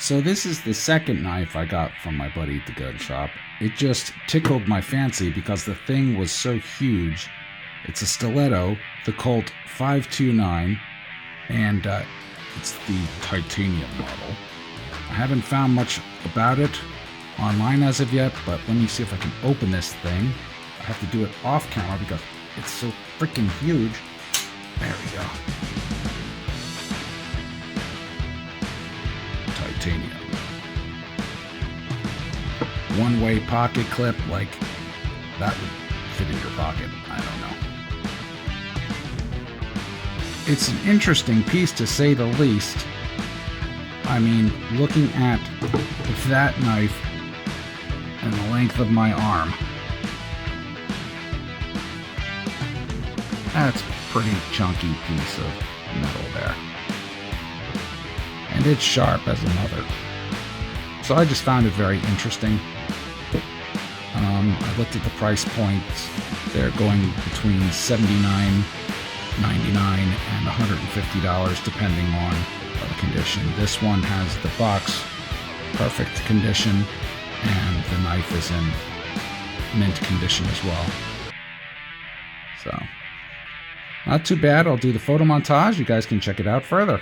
So this is the second knife I got from my buddy at the gun shop. It just tickled my fancy because the thing was so huge. It's a Stiletto, the Colt 529, and it's the titanium model. I haven't found much about it online as of yet, but let me see if I can open this thing. I have to do it off camera because it's so freaking huge. There we go. Titanium. One-way pocket clip, like that would fit in your pocket. I don't know. It's an interesting piece to say the least. I mean, looking at that knife and the length of my arm, that's a pretty chunky piece of metal there. And it's sharp as another. So I just found it very interesting. I looked at the price points. They're going between $79.99 and $150 depending on the condition. This one has the box perfect condition and the knife is in mint condition as well. So, not too bad. I'll do the photo montage. You guys can check it out further.